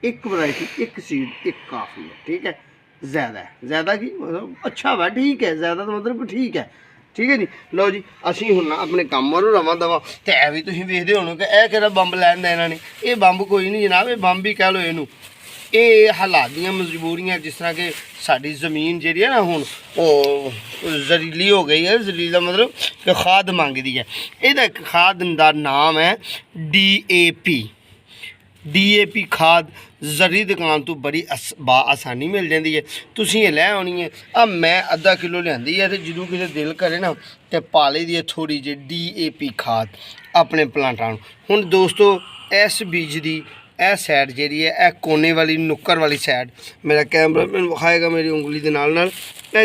एक वैरायटी एक सीड एक काफ़ी है। ठीक है, ज़्यादा की मतलब अच्छा वा ठीक है, ज़्यादा तो मतलब ठीक है। ठीक है जी। लो जी असी हुण अपने काम वालों रवा दवा तो ऐ भी तुसीं वेखदे होणे कि यह किहड़ा बंब लैंदा इन्हां ने। ये बंब कोई नहीं जनाब, ये बंब ही कह लो इनू। ये हालात दियां मजबूरियां जिस तरह कि साडी ज़मीन जी है ना हुण वो जरीली हो गई है। जरीला मतलब कि खाद मंगदी है। इहदा खाद का नाम है DAP खाद। जरी दुकान तो बड़ी आसानी मिल जाती है, तुसीं ये लै आनी है। अब मैं आधा किलो लियांदी है तो जो किसी दिल करे ना तो पा ली दी है थोड़ी जी DAP खाद अपने प्लांटां नूं। हुण दोस्तों इस बीज की यह सैड जी है कोने वाली नुक्कर वाली सैड, मेरा कैमरा मैन विखाएगा मेरी उंगली के नाल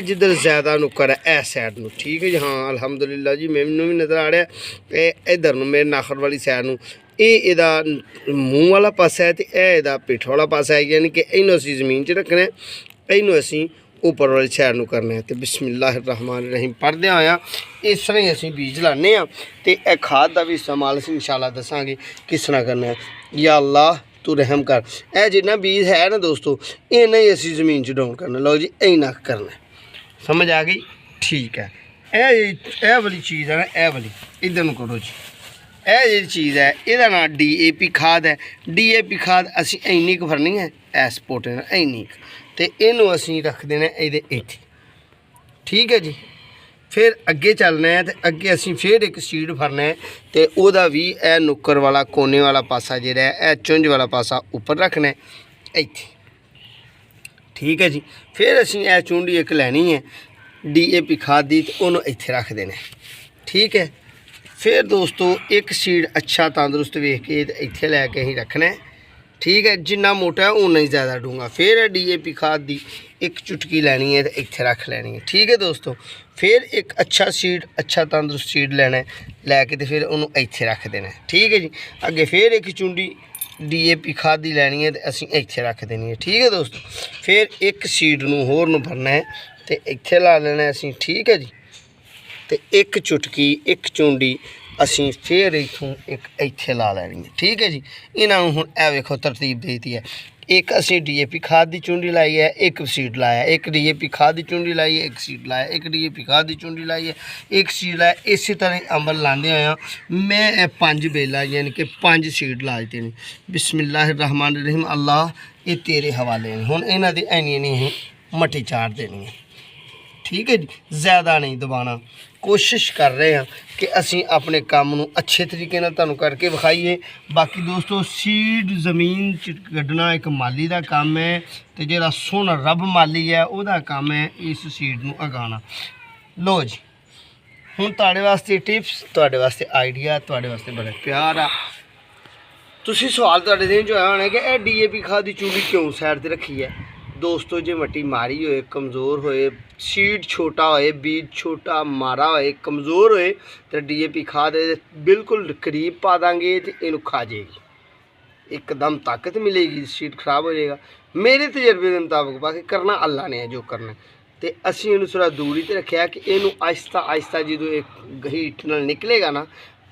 जिधर ज़्यादा नुक्कर है इस सैड में। ठीक है जी, हाँ अलहमदुलिल्लाह जी मैनू भी नज़र आ रहा है। इधर मेरे नाखर वाली सैड में ਇਹਦਾ मूँह वाला पासा है तो यह पिठ वाला पासा है, यानी कि इनू असी जमीन च रखना है, इनू असी उपर वाली सैड में करना है। तो बिस्मिल्लाह रहमान रहीम पढ़दे होया इस तरह ही असी बीज लाने तो यह खाद का भी इस्तेमाल असीं इंशाअल्लाह दसांगे किस तरह करना है। या अल्लाह तू रहम कर। यह जिन्ना बीज है ना दोस्तों इन्ना ही असी जमीन च डाउन करना। लो जी इन्ना करना है, समझ आ गई? ठीक है। यह वाली चीज़ है ना, यह वाली इधर नूं करो जी, ਇਹ ਜਿਹੜੀ ਚੀਜ਼ ਹੈ ਇਹਦਾ ਨਾਂ DAP ਖਾਦ है। DAP ਖਾਦ ਅਸੀਂ ਇੰਨੀ ਕੁ ਭਰਨੀ ਹੈ ਇਸ ਪੋਟੇ ਨਾਲ ਇੰਨੀ ਕੁ, ਤੇ ਇਹਨੂੰ ਅਸੀਂ ਰੱਖ ਦੇਣਾ ਇਹਦੇ ਇੱਥੇ। ठीक है जी। फिर अगे चलना है तो अगे असी फिर एक सीड भरना है तो वह भी यह नुक्कर वाला कोने वाला पासा जोड़ा है चुंझ वाला पासा उपर रखना है इत्थे। ठीक है जी। फिर असी यह चूंडी एक लैनी है DAP खाद की, तो उन्होंने इत्थे रख देना है। ठीक है। फिर दोस्तों एक सीड अच्छा तंदुरुस्त वेख के इत्थे लैके असीं रखना है। ठीक है। जिन्ना मोटा है उन्ना ही ज़्यादा डूंगा। फिर DAP खाद की एक चुटकी लैनी है तो इत्थे रख लैनी है। ठीक है दोस्तों। फिर एक अच्छा सीड अच्छा तंदुरुस्त सीड लेना है, लैके तो फिर उन्होंने इत्थे रख देना है। ठीक है जी। अगे फिर एक चुंडी DAP खाद की लैनी है तो असीं इत्थे रख देनी है। ठीक है दोस्तों। फिर एक सीड नूं होर नूं भरना है तो इत्थे ला लेना है असीं। ठीक है जी। तो एक चुटकी एक चुंडी असी फिर इथों एक इत्थे ला लैनी है। ठीक है जी। इन्हों हुण ए वेखो तरतीब देती है, एक असी DAP खाद की चुंडी लाई है, एक सीड लाया, एक DAP खाद की चुंडी लाई है, एक सीड लाया, एक DAP खाद की चुंडी लाई है, एक सीड लाया। इस तरह अमल लाते आया मैं 5 बेला यानी कि 5 सीड ला देते हैं। बिस्मिल्लाहिर्रहमानिर्रहीम। अल्लाह ये तेरे हवाले ने। हुण इन्हां दी ऐनी नहीं मट्टी चाड़ देनी है। ठीक है जी। ज़्यादा नहीं दबाना। कोशिश कर रहे हैं कि असी अपने काम नूं अच्छे तरीके नाल तुहानूं करके विखाईए। बाकी दोस्तों सीड ज़मीन च कड्ढना एक माली का काम है, तो जिहड़ा सोहना रब माली है वह काम है इस सीड नूं उगाना। लो जी हुण तुहाडे वास्ते टिप्स, तुहाडे वास्ते आइडिया, तुहाडे वास्ते बड़ा प्यार आ। तुसीं सवाल तुहाडे दिन च आया होना कि यह DAP खाद की चूड़ी क्यों साइड ते रखी है। दोस्तों जे मट्टी मारी होए, कमज़ोर होए, सीड छोटा होए, बीज छोटा मारा होए, कमज़ोर होए, तो DAP खाद बिल्कुल करीब पा देंगे तो इनू खा जाएगी, एकदम ताकत मिलेगी, सीड खराब हो जाएगा। मेरे तजर्बे के मुताबिक बाकी करना अल्लाह ने है जो करना। तो असी इनू थोड़ा दूरी तो रखा कि इनू आहिस्ता आहिस्ता जो एक हीट नाल निकलेगा ना,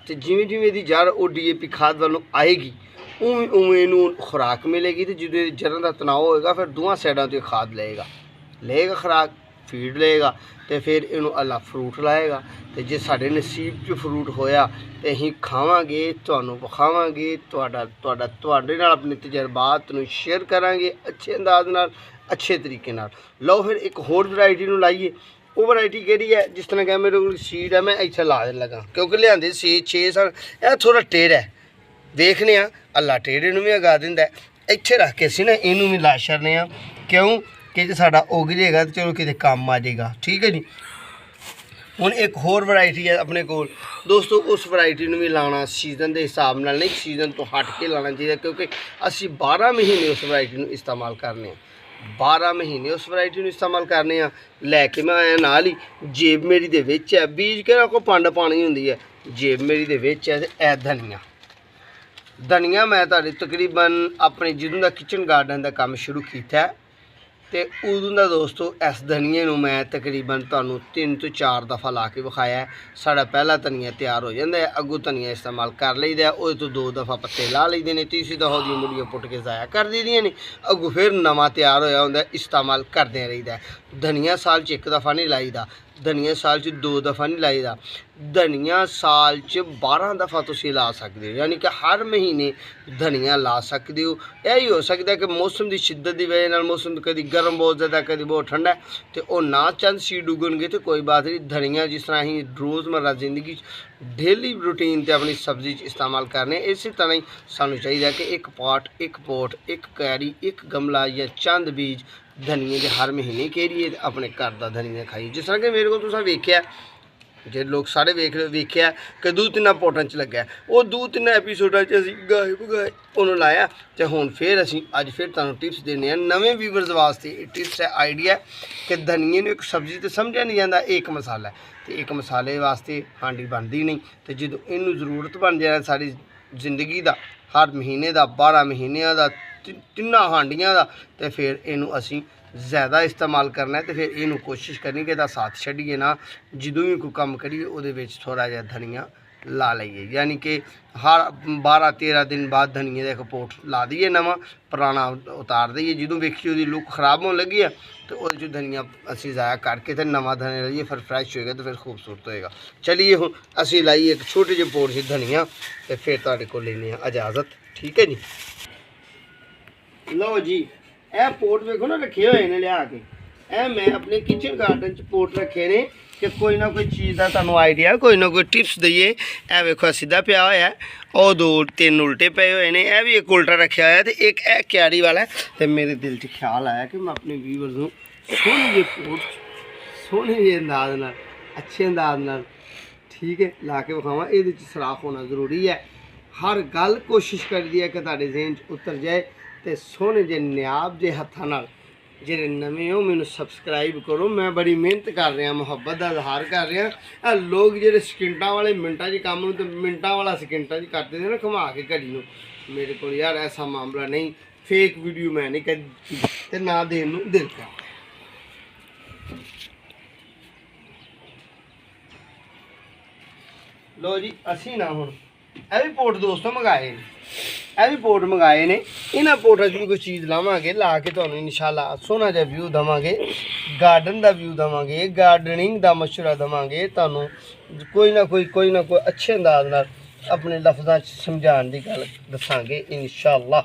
तो जिमें जिमें दी जड़ वो DAP खाद वालों आएगी उवें उवें इनू खुराक मिलेगी। तो जो जड़ों का तनाव होएगा फिर दोवां साइडों तो खाद लेगा खुराक फीड लेगा, तो फिर इनू अल्लाह फ्रूट लाएगा। तो जे साडे नसीब च फ्रूट होया तो असीं खावांगे, तुहानूं विखावांगे, तुहाडे नाल अपने तजर्बात नूं शेयर करांगे अच्छे अंदाज नाल, अच्छे तरीके नाल। लो फिर एक होर वैरायटी नूं लाइए। वो वैरायटी केड़ी है, जिस तरह कि मेरे को सीड है मैं इत्थे ला लगा क्योंकि लिआंदे 6 साल यह थोड़ा टेढ़ा है। देखने अल्लाह टेढ़े नूं भी उगा दिंदा है। इत्थे रख के असीं ना इनू भी ला छड़ने क्यों कि साडा उग जाएगा तो चलो किते काम आ जाएगा। ठीक है जी। हुण एक होर वैरायटी है अपने कोल दोस्तों, उस वैरायटी नूं भी लाना सीजन के हिसाब नाल नहीं, सीजन तो हट के लाना चाहिए क्योंकि असी 12 महीने उस वैरायटी नूं इस्तेमाल करने 12 महीने उस वैरायटी नूं इस्तेमाल करने लैके मैं आया नाल ही जेब मेरी दे विच है, बीज के को पंड पानी हुंदी है, जेब मेरी दे विच है। ते ए धनिया मैं तुहाडे तकरीबन अपने जदों दा किचन गार्डन का काम शुरू किया तो उदों का दोस्तों इस धनिए नूं मैं तकरीबन तुहानूं 3 तो 4 दफ़ा ला के विखाया है। साड़ा पहला धनिया तैयार हो जाता है, अगों धनिया इस्तेमाल कर लईदा, वो तो 2 दफ़ा पत्ते ला लईदे ने, तीसरी दफ़ा उहदियां मुड़ियां पुट के ज़ाया कर दीदियां ने, अगों फिर नवा तैयार होया हुंदा इस्तेमाल करदे रहीदा। धनिया साल च 1 दफ़ा नहीं लाईदा, धनिया साल च 2 दफ़ा नहीं लाईदा, धनिया साल च 12 दफ़ा तुसीं ला सकदे हो, यानी कि हर महीने धनिया ला सकते हो। यही हो सकता है कि मौसम की शिद्दत की वजह नाल मौसम कभी गर्म बहुत ज़्यादा कभी बहुत ठंडा है तो वह ना चंद सीड उगणगे तो कोई बात नहीं। धनिया जिस तरह ही रोज़मर्रा जिंदगी डेली रूटीन ते अपनी सब्जी इस्तेमाल करने, इस तरह ही सानू चाहिए कि एक पॉट एक कैरी एक गमला या चंद बीज धनिए के हर महीने घेरिए अपने घर का धनिया खाइए। जिस तरह कि मेरे को तुसां वेख्या जे लोग सारे वेख्या कि 2-3 पोटां च लग्या, वो 2-3 एपीसोडां च असीं गाए भगाए उन्होंने लाया तो हुण फिर असीं अज फिर तुहानूं टिप्स देने नवे व्यूवर्स वास्ते। टिप्स है आइडिया कि धनिए नूं एक सब्जी तो समझिया नहीं जाता, एक मसाला है तो एक मसाले वास्ते हांडी बनती नहीं, तो जो इनू जरूरत बन जाए सारी जिंदगी का हर महीने का 12 महीनों का 3 हांडियां का, तो फिर इनू असीं ज़्यादा इस्तेमाल करना है। तो फिर इनू कोशिश करनी कि साथ छड्डिए ना, जो भी कोई काम करिए वो थोड़ा जिहा धनिया ला लीए, यानी कि हर 12-13 दिन बाद धनिए का एक पोट ला दीए नवा, पुराना उतार दईए। जो वेखिए उसकी लुक खराब होने लगी है तो वो धनिया असी ज़ाया करके तो नवा धनिया लाइए, फिर फ्रैश होएगा तो फिर खूबसूरत होएगा। चलिए हुण असी लाइए एक छोटे जे पोट से धनिया तो फिर तुहाडे कोल लेने इजाज़त, ठीक है जी। लो जी, ए पोट वेखो ना रखे हुए ने लिया के, ए मैं अपने किचन गार्डन च पोट रखे ने कि कोई ना कोई चीज़ का तुहानू आइडिया, कोई ना कोई टिप्स दईए। ए वेखो सीधा पिया होया, और 2-3 उल्टे पे हुए ने, ए भी एक उल्टा रखा होया, तो एक ए क्यारी वाला है। तो मेरे दिल च ख्याल आया कि मैं अपने व्यूअर्स नू सोहने जे पोट सोहने जे अंदाज नाल, अच्छे अंदाज नाल, ठीक है, ला के विखावां। इहदे च सराख होना जरूरी है। हर गल कोशिश करदी है कि तुहाडे ज़हन च उतर जाए। तो सोहने जे नायाब जे हत्थां नाल जेरे नवे हो मैनू सबसक्राइब करो। मैं बड़ी मेहनत कर रहा, मुहब्बत का इजहार कर रहा। लोग जेरे सकिंटां वाले मिनटां च काम तो मिनटां वाला सकिंटां च करते थे ना, घुमा के घड़ी नूं। मेरे को यार ऐसा मामला नहीं, फेक वीडियो मैं नहीं कदी ते ना देन नूं दिल कर। लो जी, असी ना हुण ਇਹ भी पोट दोस्तों मंगाए ने, ਇਹ भी पोट मंगाए ने। इन्हां पोटां 'च भी कोई चीज़ लावांगे, ला के तुहानूं इंशाअल्लाह सोहना जिहा व्यू देवांगे, गार्डन का व्यू देवांगे, गार्डनिंग का मशवरा देवांगे तुहानूं। कोई ना कोई अच्छे अंदाज नाल अपने लफ्ज़ां च समझाउण दी गल दस्सांगे इंशाअल्लाह।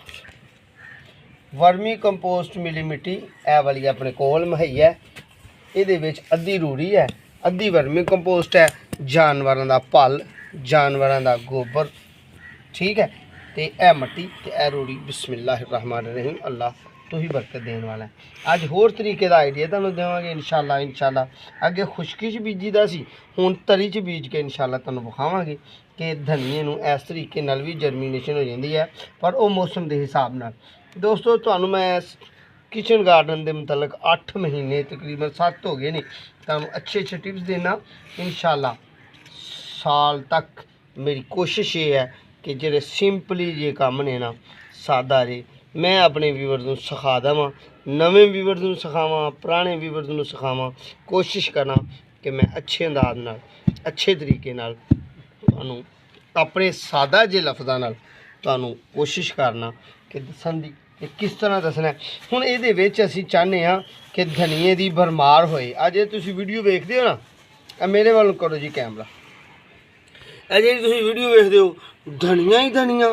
वर्मी कंपोस्ट मिली मिट्टी ए वाली अपने कोल मुहैया है। इहदे विच अद्धी रूड़ी है, अद्धी वर्मी कंपोस्ट है, जानवरों का पल, जानवरों का गोबर, ठीक है। तो यह मट्टी तो यह रूड़ी। बिस्मिल्लाहिर्रहमानिर्रहीम, अल्लाह तो ही बरकत देने वाला है। अज होर तरीके का आइडिया तुहानूं देवांगे इंशाअल्लाह। अगे खुशकी च बीजी दा सी, हुण तरी च बीज के इंशाअल्लाह तुहानूं विखावांगे कि धनिए नूं इस तरीके नाल भी जर्मीनेशन हो जाती है, पर वो मौसम के हिसाब नाल। दोस्तों तुहानूं मैं किचन गार्डन के मुतलक 8 महीने तकरीबन 7 हो गए ने, तुहानूं अच्छे टिप्स देना इंशाअल्लाह। साल तक मेरी कोशिश ये है कि जेरे सिंपली जे काम ने ना, सादा जे, मैं अपने व्यूअर्स नूं सिखा देवां, नवे व्यूअर्स नूं सिखावां, पुराने व्यूअर्स नूं सिखावां। कोशिश करा कि मैं अच्छे अंदाज नाल, अच्छे तरीके नाल तुहानूं अपने सादा जे लफ्ज़ां नाल तुहानूं कोशिश करना कि दस्सण दी कि किस तरह दसना है। हुण इहदे विच असीं चाहुंदे हां कि धनिए दी भरमार होए। अज तुसीं वीडियो वेखदे हो ना, मेरे वालों करो जी कैमरा, जी तुसीं वीडियो वेखदे हो, धनिया ही धनिया,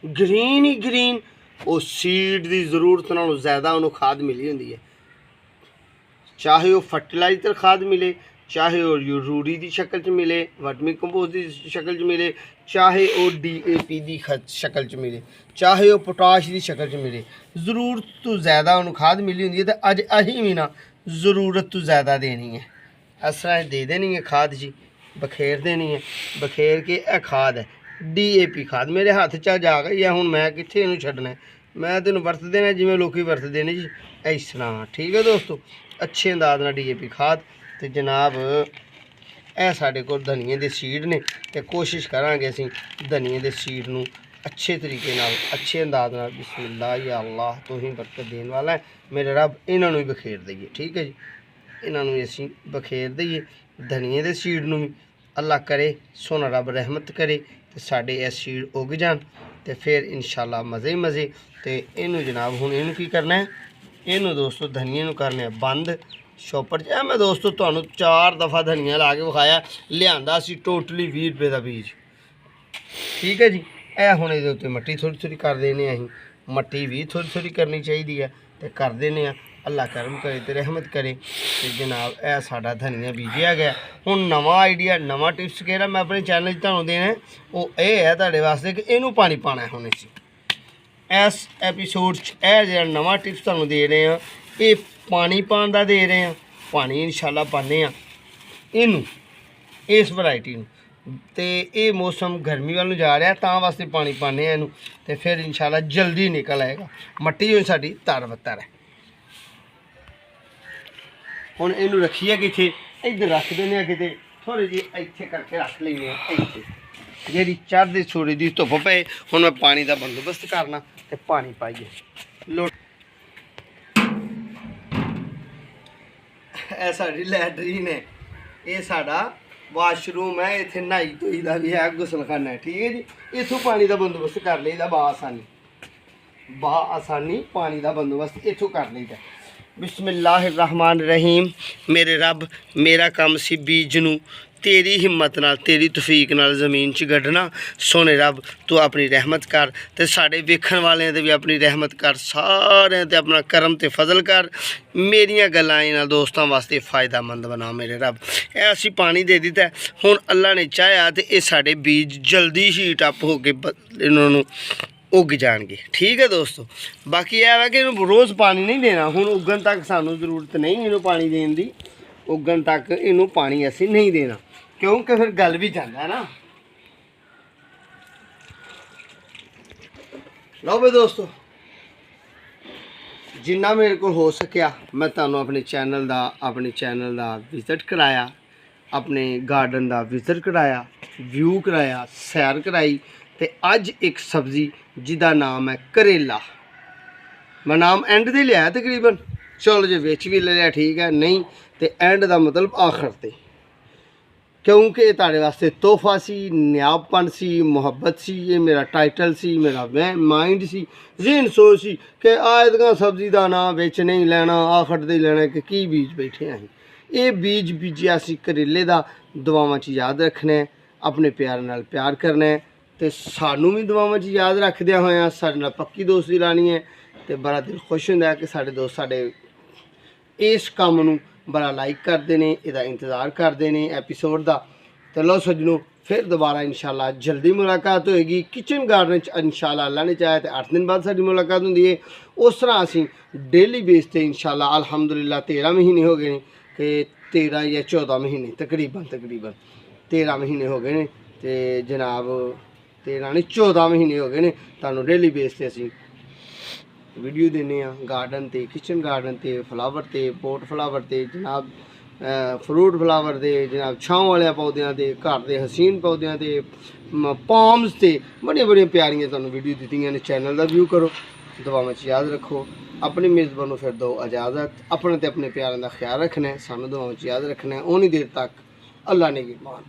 ग्रीन ही ग्रीन। वो सीड की जरूरत नालों ज़्यादा उन्होंने खाद मिली होंदी है, चाहे वो फर्टिलाइजर खाद मिले, चाहे वो रूड़ी की शक्ल च मिले, वर्मी कंपोस्ट की शक्ल च मिले, चाहे वो DAP की शक्ल च मिले, चाहे वो पोटाश की शक्ल च मिले। जरूरत तो ज़्यादा उन्होंने खाद मिली होंदी है। तो अज अहीं भी ना जरूरत तो ज़्यादा देनी है, इस तरह दे देनी है खाद जी, बखेर देनी है। बखेर के यह खाद है DAP खाद, मेरे हाथ च जा गई है। हुण मैं कित्थे इहनूं छड्डना है, मैं तेनों वरत देना जिवें लोग वरतदे ने जी, इस तरह, ठीक है दोस्तों। अच्छे अंदाज नाल DAP खाद। तो जनाब यह साढ़े कोल धनिए के सीड ने, तो कोशिश करांगे असीं धनिए के सीड नूं अच्छे तरीके नाल, अच्छे अंदाज नाल, बिस्मिल्लाह या अल्लाह तो ही बरकत देने वाला है मेरे रब। इन्हां नूं ही बखेर दईए, ठीक है जी, इन्हां नूं असीं बखेर दईए। धनिए के सीड नूं भी अल्लाह करे सोना रब रहमत करे तो साढ़े ये सीड उग जान, तो फिर इंशाअल्लाह मज़े ही मज़े। तो इनू जनाब हुण इनू की करना है, इनू दोस्तों धनिए नूं करना है बंद शॉपर च। मैं दोस्तों तुहानूं 4 दफ़ा धनिया ला के विखाया, लिआंदा सी टोटली 20 रुपए का बीज, ठीक है जी। यह हुण इहदे उत्ते मट्टी थोड़ी थोड़ी कर देने, असीं मट्टी भी थोड़ी थोड़ी करनी चाहिए है, तो कर देने। अल्लाह करम करे तो रहमत करे। तो जनाब यह साडा धनिया बीजिया गया। हुण नवा आइडिया, नवा टिप्स केड़ा मैं अपने चैनल तुहानूं देना है, वो ये है तुहाडे वास्ते कि इनू पानी पाना है। हुण इस एपीसोड यह जो नवा टिप्स तुहानूं दे रहे हैं, ये पानी पाने का दे रहे हैं। पानी इंशाअल्लाह पाने इनू, इस वैरायटी नूं। तो ये मौसम गर्मी वाल जा रहा, तां वास्ते पानी पाने इनू, तो फिर इंशाअल्लाह जल्दी निकल आएगा। मट्टी हुई साडी तर-बतर है। हुण इनू रखिए किथे, इधर रख देने किते, थोड़े जी इत्थे करके रख लेंगे। इत्थे जी चढ़ते सूरज की धुप्प पे, हुण मैं पानी का बंदोबस्त करना, तो पानी पाइए लो। यह साडी लैटरीन है, ये साडा वाशरूम है, इत्थे नहाई धोई का भी है, गुसलखाना है। ठीक है जी, इथों पानी का बंदोबस्त कर लीदा बा आसानी पानी का बंदोबस्त इथों कर लीदा। बिस्मिल्लाहिर्रहमानिर्रहीम। मेरे रब, मेरा काम सी बीज नूं तेरी हिम्मत नाल तेरी तौफीक नाल ज़मीन च गड्ढना। सोने रब तू अपनी रहमत कर ते साढ़े वेखण वालियां ते भी अपनी रहमत कर, सारे ते अपना करम ते फजल कर। मेरियां गल्लां इन्हां दोस्तां वास्ते फ़ायदामंद बना मेरे रब। ए असीं पानी दे दित्ता है, हुण अल्लाह ने चाह्या ते ये साढ़े बीज जल्दी हीट अप हो के इन्हां नूं उग जाएंगे। ठीक है दोस्तों, बाकी यह है कि इन्हों रोज़ पानी नहीं देना। हुण उगन तक सानू जरूरत नहीं इन्हों पानी देने की, उगन तक इन्हों पानी असी नहीं देना, क्योंकि फिर गल भी जाता है ना। लो भाई दोस्तों, जिन्ना मेरे को हो सकिया मैं तुहानू अपने चैनल का विजिट कराया, अपने गार्डन का विजिट कराया, व्यू कराया, सैर कराई। ते अज एक सब्जी जिदा नाम है करेला, मैं नाम एंड दे लिया तकरीबन, चलो जे विच भी ले लिया ठीक है, नहीं तो एंड का मतलब आखिर ते, क्योंकि ताड़े वास्ते तोहफा सी, न्यापन सी, मुहब्बत सी। ये मेरा टाइटल सी, मेरा माइंड सी, जहन सोच सी कि आयदगा सब्जी का नाम बिच नहीं लेना, आखिर दे लेना कि की बीज बैठे अं। ये बीज बीजे असी करेले का दुआवां च याद रखना है, अपने प्यार नाल प्यार करना है, तो सानू भी दुआवां च याद रखद्या होया साडे नाल पक्की दोस्ती लानी है। तो बड़ा दिल खुश होंदा है कि साडे दोस्त साडे इस काम नूं बड़ा लाइक करते हैं, इसका इंतज़ार करते हैं एपीसोड का। तो लो सज्जनों, फिर दोबारा इंशाल्लाह जल्दी मुलाकात होएगी किचन गार्डन इंशाल्लाह, अल्लाह ने चाहे तो 8 दिन बाद साडी मुलाकात होंदी है। उस तरह असी डेली बेस पे इंशाल्लाह अल्हम्दुलिल्लाह 13 महीने हो गए हैं कि 13 या 14 महीने तकरीबन 13 महीने हो गए हैं। तो जनाब 13 नहीं 14 महीने हो गए हैं तुहानू डेली बेस पे असी वीडियो देने गार्डन ते, किचन गार्डन ते, फ्लावर ते, पोट फ्लावर ते, जनाब फ्रूट फ्लावर दे, जनाब छांव वाले पौधों के, घर के हसीन पौधों के, पाम्स से बड़िया प्यारियां तुहानू वीडियो दित्तियां ने। चैनल का व्यू करो, दुआवां च याद रखो, अपनी मेज़बानों फिर दो इजाज़त, अपने ते अपने प्यारों का ख्याल रखना है, सानू दुआवां च याद रखना है। उन्नी देर तक अल्लाह ने मान।